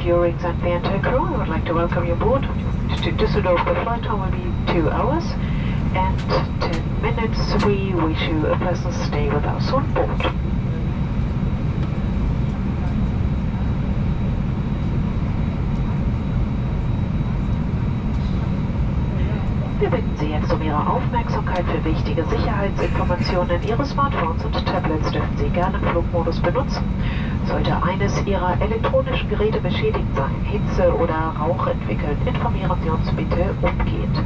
Eurings and the entire crew, I would like to welcome you aboard. To Düsseldorf, the flight time will be 2 hours and 10 minutes. We wish you a pleasant stay with us on board. Wir bitten Sie jetzt um Ihre Aufmerksamkeit für wichtige Sicherheitsinformationen. Ihre Smartphones und Tablets dürfen Sie gerne im Flugmodus benutzen. Sollte eines Ihrer elektronischen Geräte beschädigt sein, Hitze oder Rauch entwickeln, informieren Sie uns bitte umgehend.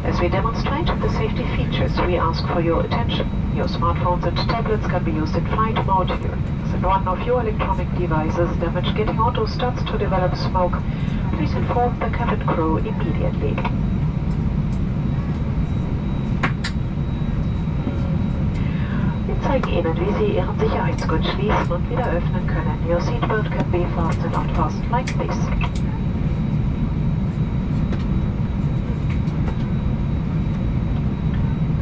As we demonstrate the safety features, we ask for your attention. Your smartphones and tablets can be used in flight mode here. If one of your electronic devices damaged getting out or starts to develop smoke, please inform the cabin crew immediately. Wir zeigen Ihnen, wie Sie Ihren Sicherheitsgurt schließen und wieder öffnen können. Your seatbelt can be fastened and unfastened like this.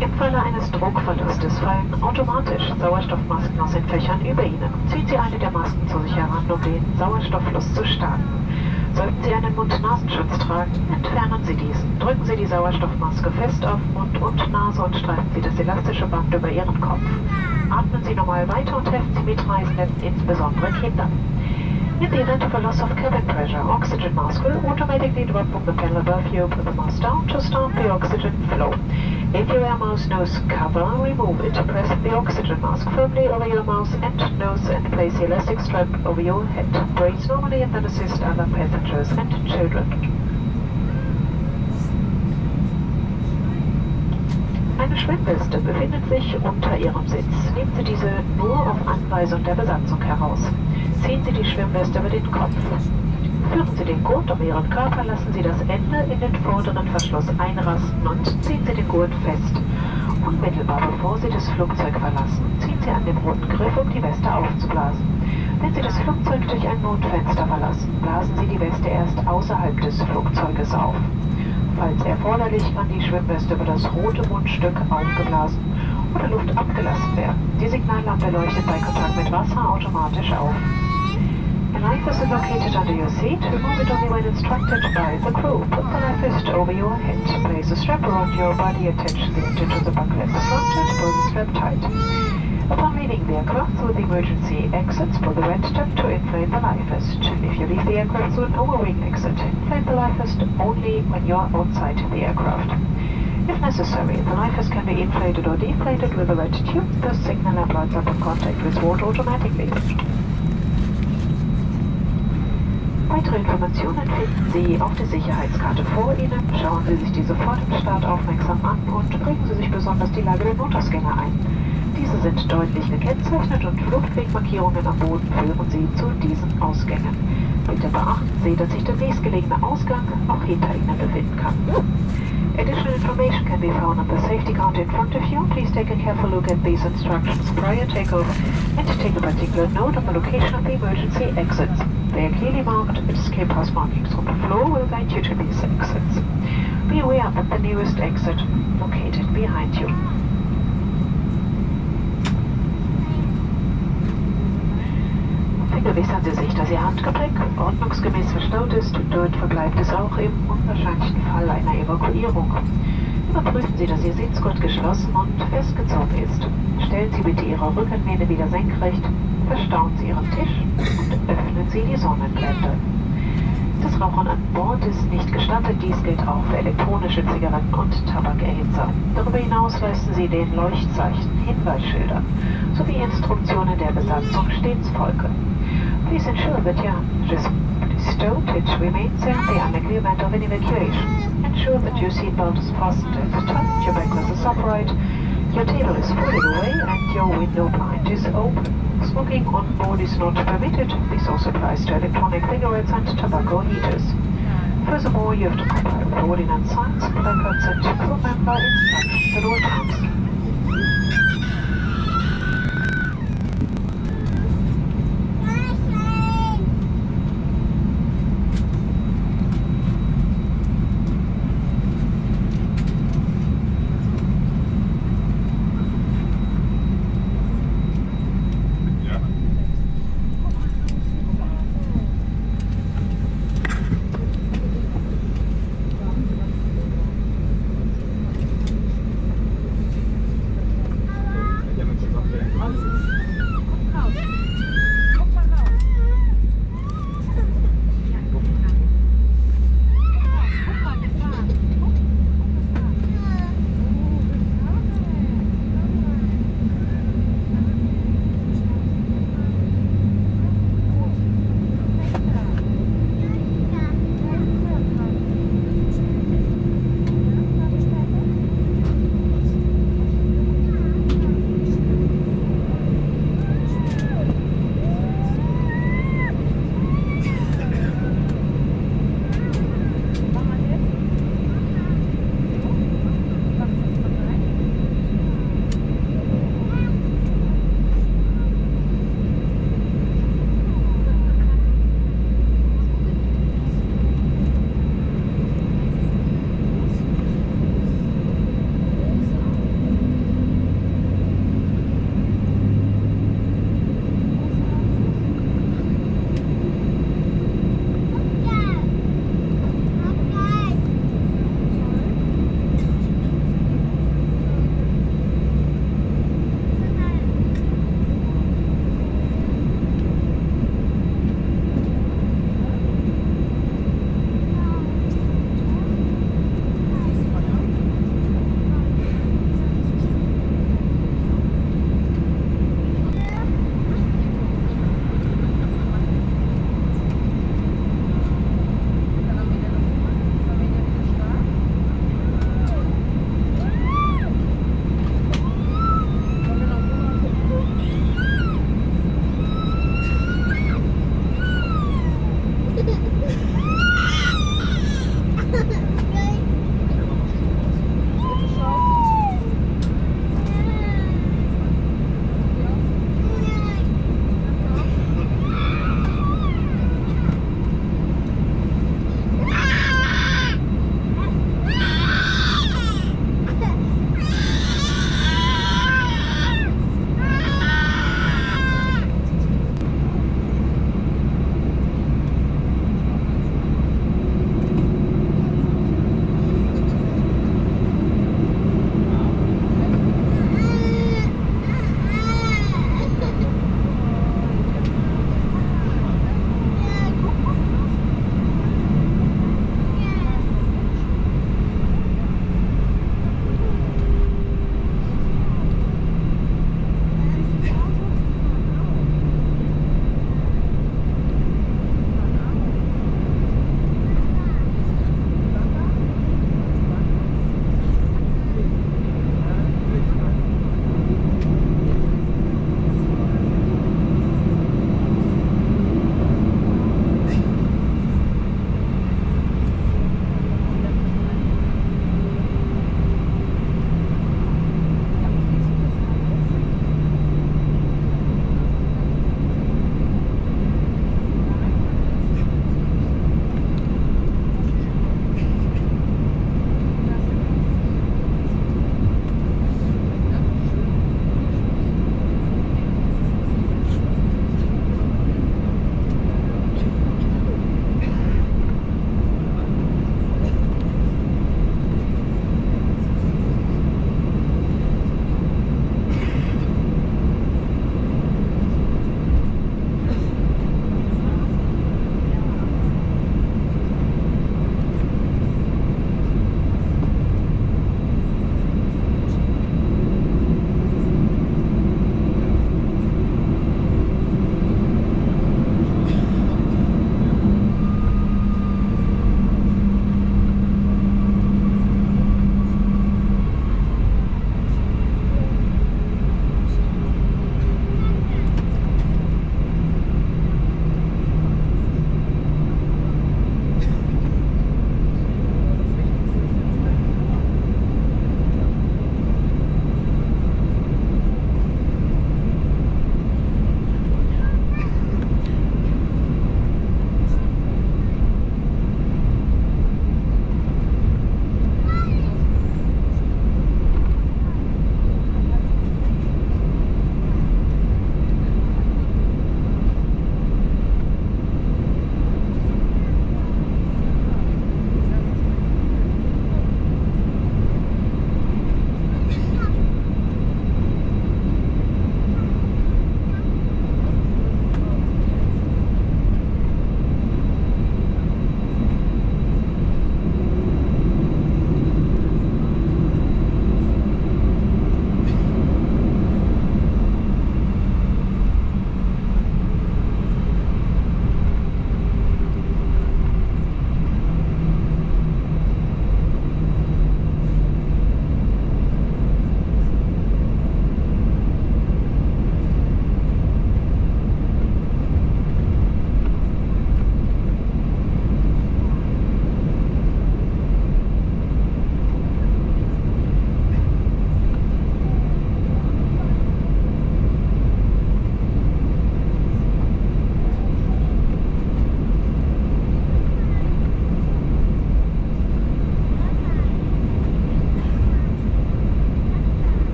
Im Falle eines Druckverlustes fallen automatisch Sauerstoffmasken aus den Fächern über Ihnen. Ziehen Sie eine der Masken zu sich heran, um den Sauerstofffluss zu starten. Sollten Sie einen Mund-Nasenschutz tragen, entfernen Sie diesen. Drücken Sie die Sauerstoffmaske fest auf Mund und Nase und streifen Sie das elastische Band über Ihren Kopf. Atmen Sie normal weiter und helfen Sie Mitreisenden, insbesondere Kindern. In the event of a loss of cabin pressure, oxygen mask will automatically drop from the panel above you, put the mask down to start the oxygen flow. If your air mouse nose cover, remove it. Press the oxygen mask firmly over your mouth and nose and place the elastic strap over your head. Breathe normally and then assist other passengers and children. Eine Schwimmweste befindet sich unter Ihrem Sitz. Nehmen Sie diese nur auf Anweisung der Besatzung heraus. Ziehen Sie die Schwimmweste über den Kopf. Führen Sie den Gurt um Ihren Körper, lassen Sie das Ende in den vorderen Verschluss einrasten und ziehen Sie den Gurt fest. Unmittelbar bevor Sie das Flugzeug verlassen, ziehen Sie an dem roten Griff, um die Weste aufzublasen. Wenn Sie das Flugzeug durch ein Notfenster verlassen, blasen Sie die Weste erst außerhalb des Flugzeuges auf. Falls erforderlich, kann die Schwimmweste über das rote Mundstück aufgeblasen oder Luft abgelassen werden. Die Signallampe leuchtet bei Kontakt mit Wasser automatisch auf. The life vest is located under your seat. Remove it only when instructed by the crew. Put the life vest over your head. Place a strap around your body, attach the engine to the buckle at the front and pull the strap tight. Upon leaving the aircraft through the emergency exits, pull the red tab to inflate the life vest. If you leave the aircraft through an overwing exit, inflate the life vest only when you are outside the aircraft. If necessary, the life vest can be inflated or deflated with a red tube. The signal lamp lights up in contact with water automatically. Weitere Informationen finden Sie auf der Sicherheitskarte vor Ihnen. Schauen Sie sich diese vor dem Start aufmerksam an und prägen Sie sich besonders die Lage der Notausgänge ein. Diese sind deutlich gekennzeichnet und Fluchtwegmarkierungen am Boden führen Sie zu diesen Ausgängen. Bitte beachten Sie, dass sich der nächstgelegene Ausgang auch hinter Ihnen befinden kann. Additional information can be found on the safety counter in front of you. Please take a careful look at these instructions prior takeoff and take a particular note on the location of the emergency exits. They are clearly marked. Escape house markings on the floor will guide you to these exits. Be aware that the nearest exit located behind you. Vergewissern Sie sich, dass Ihr Handgepäck ordnungsgemäß verstaut ist. Dort verbleibt es auch im unwahrscheinlichen Fall einer Evakuierung. Überprüfen Sie, dass Ihr Sitzgurt geschlossen und festgezogen ist. Stellen Sie bitte Ihre Rückenlehne wieder senkrecht, verstauen Sie Ihren Tisch und öffnen Sie die Sonnenblende. Das Rauchen an Bord ist nicht gestattet. Dies gilt auch für elektronische Zigaretten und Tabakerhitzer. Darüber hinaus leisten Sie den Leuchtzeichen, Hinweisschildern sowie Instruktionen der Besatzung stets Folge. Please ensure that your stowed hitch remains in the unlikely event of an evacuation. Ensure that your seatbelt is fastened at the top, your backrest is upright, your table is fully away and your window blind is open. Smoking on board is not permitted. This also applies to electronic cigarettes and tobacco heaters. Furthermore, you have to comply with ordinance signs, placards and crew member instructions at all times.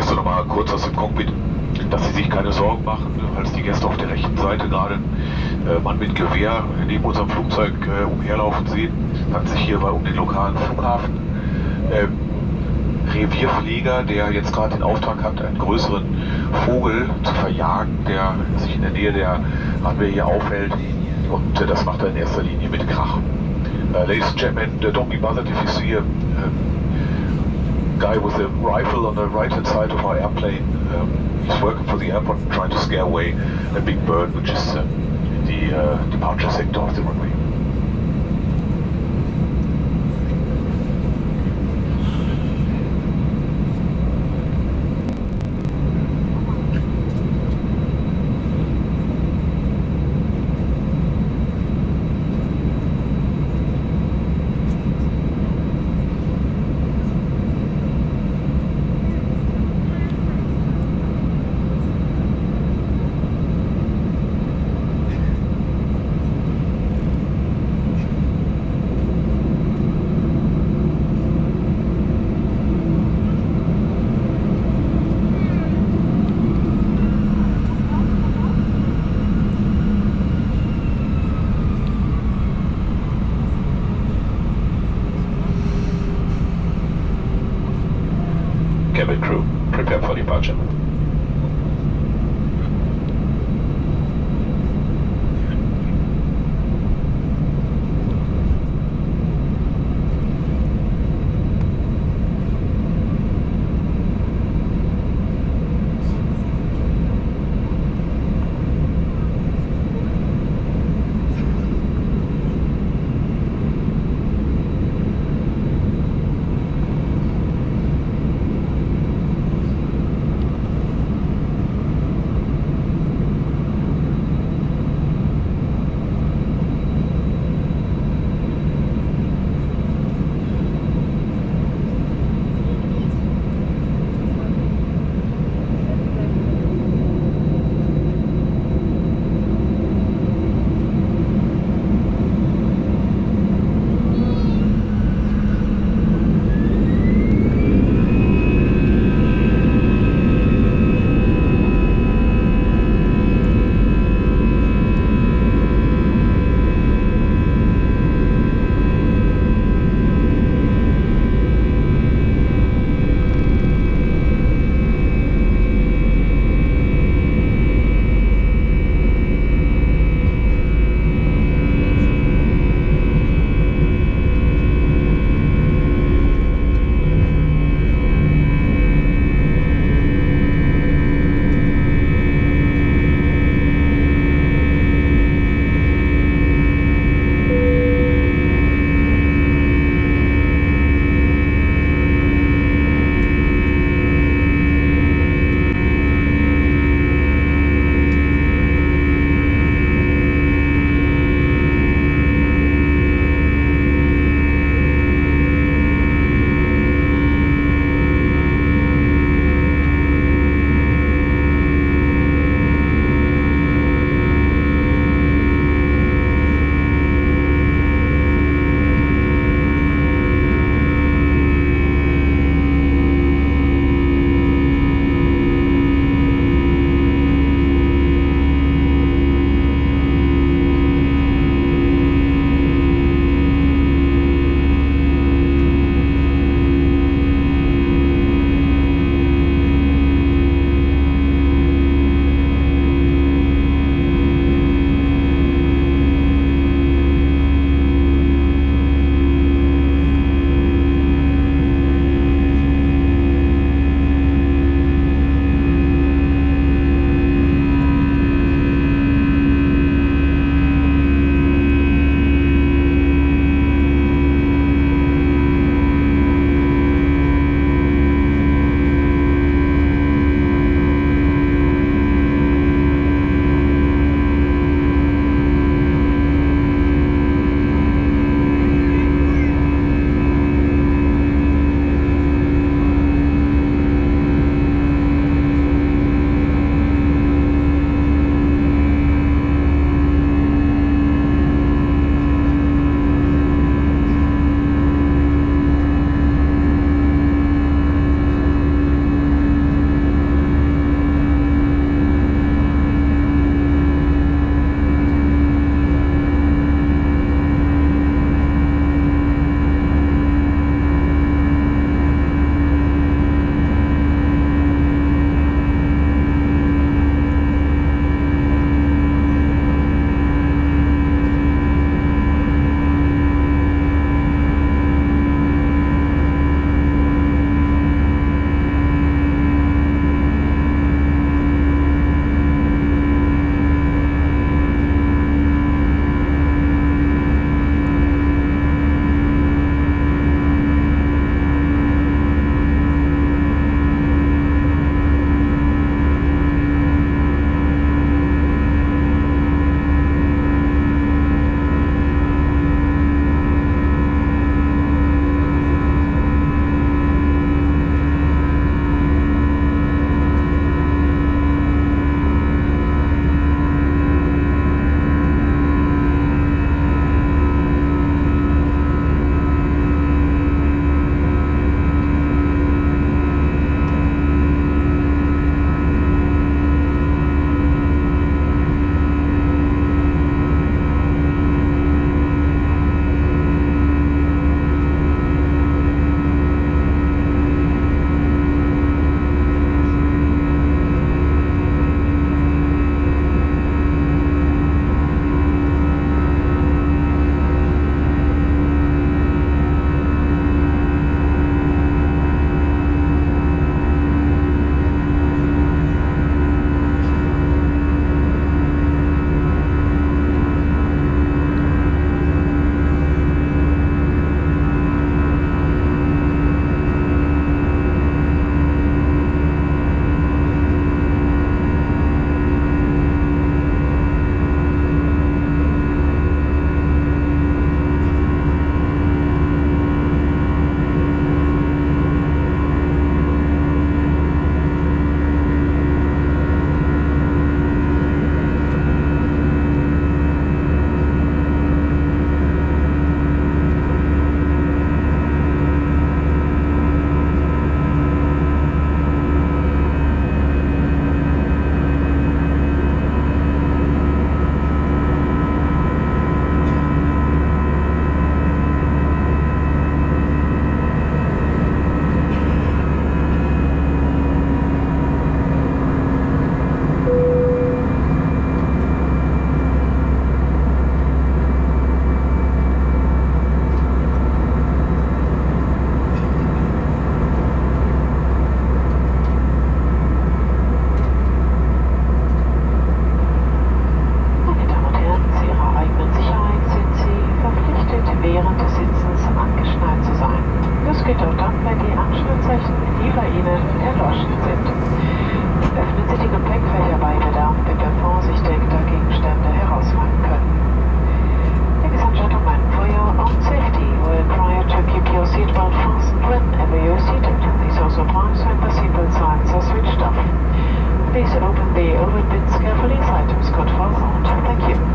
Gäste nochmal kurz aus dem Cockpit, dass sie sich keine Sorgen machen, als die Gäste auf der rechten Seite gerade einen Mann mit Gewehr neben unserem Flugzeug umherlaufen sehen. Handelt sich hierbei um den lokalen Flughafen. Revierpfleger, der jetzt gerade den Auftrag hat, einen größeren Vogel zu verjagen, der sich in der Nähe der Runway hier aufhält. Und das macht er in erster Linie mit Krach. Ladies and gentlemen, don't be bothered if you see a guy with a rifle on the right hand side of our airplane. He's working for the airport and trying to scare away a big bird which is in the departure sector of the runway. Cabin crew, prepare for departure. open the overhead bins carefully so items could fall out. Thank you.